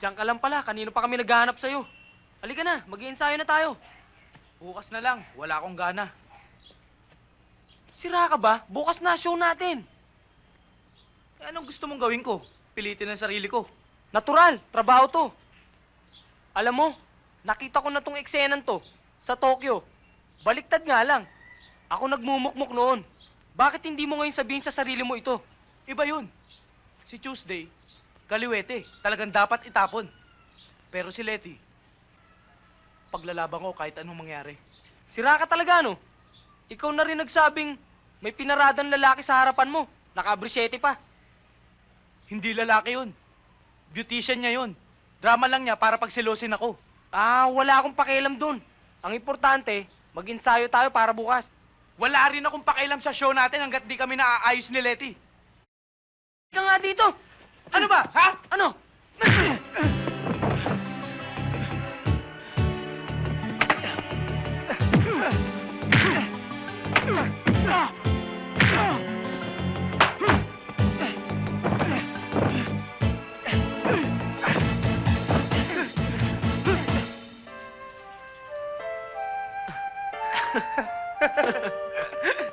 Diyan ka lang pala. Kanino pa kami naghahanap sa'yo? Halika na, mag-iensayo na tayo. Bukas na lang. Wala akong gana. Sira ka ba? Bukas na, show natin. Anong gusto mong gawin ko? Pilitin ang sarili ko. Natural, trabaho to. Alam mo, nakita ko na tong eksenan to sa Tokyo. Baliktad nga lang. Ako nagmumukmuk noon. Bakit hindi mo ngayon sabihin sa sarili mo ito? Iba yun. Si Tuesday, kaliwete. Talagang dapat itapon. Pero si Letty, paglalaban ko kahit anong mangyari. Sira ka talaga, no? Ikaw na rin nagsabing may pinaradang lalaki sa harapan mo. Naka-brisyete pa. Hindi lalaki yun. Beautician niya yun. Drama lang niya para pagselosin ako. Wala akong pakialam dun. Ang importante, mag-ensayo tayo para bukas. Wala rin akong pakialam sa show natin hanggat di kami naaayos ni Letty. Ka nga dito! Ano ba, ha? Ano?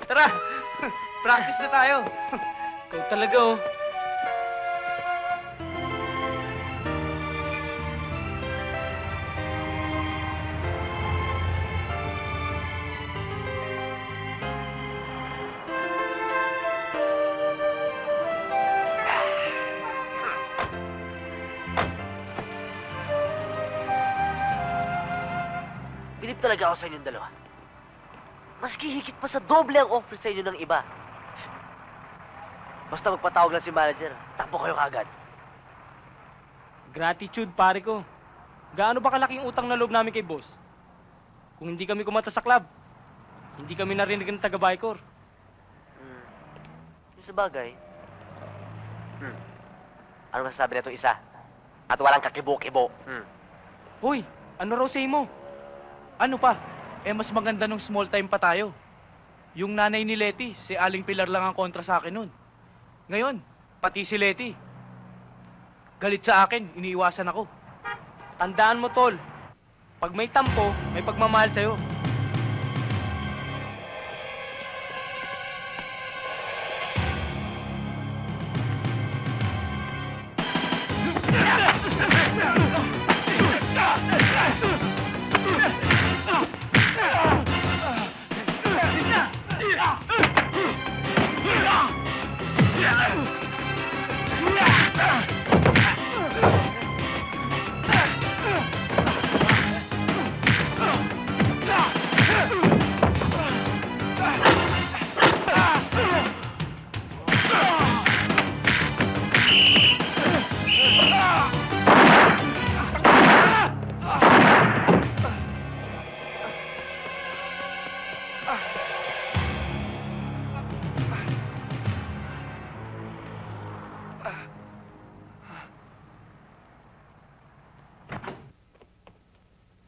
Tara, practice na tayo. Ikaw talaga, oh. Bilib talaga ako sa inyong dalawa. Maski higit pa sa doble ang offer sa inyo ng iba. Basta magpatawag lang si manager, takbo kayo kagad. Gratitude, pare ko. Gaano ba kalaking utang na loob namin kay boss? Kung hindi kami kumata sa club, hindi kami narinig ng taga-Bicor. Yung sa bagay. Ano masasabi na itong isa? At walang kakibo-kibo. Hoy, ano raw say mo? Ano pa? Mas maganda nung small time pa tayo. Yung nanay ni Letty, si Aling Pilar lang ang kontra sa akin nun. Ngayon, pati si Letty. Galit sa akin, iniiwasan ako. Tandaan mo, tol. Pag may tampo, may pagmamahal sa'yo.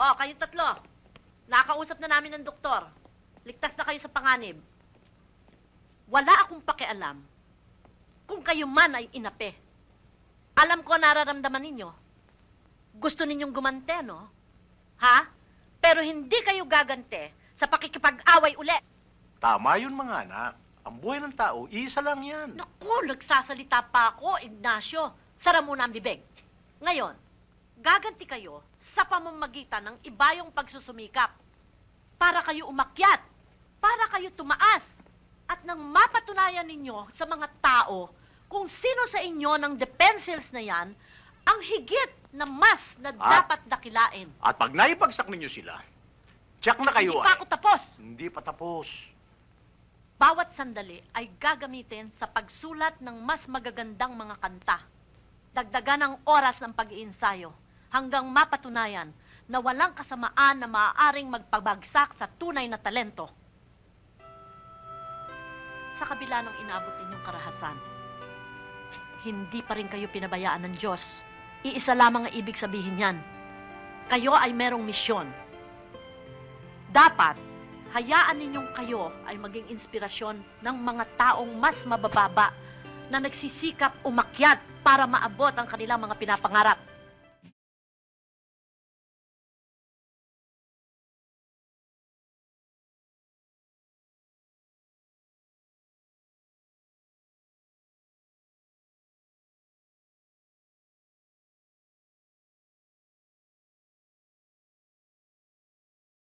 Oh, kayong tatlo. Nakausap na namin ng doktor. Ligtas na kayo sa panganib. Wala akong pakialam kung kayo man ay inape. Alam ko nararamdaman ninyo. Gusto ninyong gumante, no? Ha? Pero hindi kayo gagante sa pakikipag-away uli. Tama yun, mga anak. Ang buhay ng tao, isa lang yan. Naku, nagsasalita pa ako, Ignacio. Sara muna ang bibig. Ngayon, gaganti kayo sa pamamagitan ng ibayong pagsusumikap. Para kayo umakyat. Para kayo tumaas. At nang mapatunayan ninyo sa mga tao kung sino sa inyo ng depencils na yan ang higit na mas na dapat dakilain. At pag naipagsak ninyo sila, tiyak na kayo Hindi pa ako tapos. Hindi pa tapos. Bawat sandali ay gagamitin sa pagsulat ng mas magagandang mga kanta. Dagdagan ang oras ng pag-iinsayo hanggang mapatunayan na walang kasamaan na maaaring magpabagsak sa tunay na talento. Sa kabila ng inaabot ninyong karahasan, hindi pa rin kayo pinabayaan ng Diyos. Iisa lamang ang ibig sabihin niyan. Kayo ay merong misyon. Dapat, hayaan ninyong kayo ay maging inspirasyon ng mga taong mas mabababa na nagsisikap umakyat para maabot ang kanilang mga pinapangarap.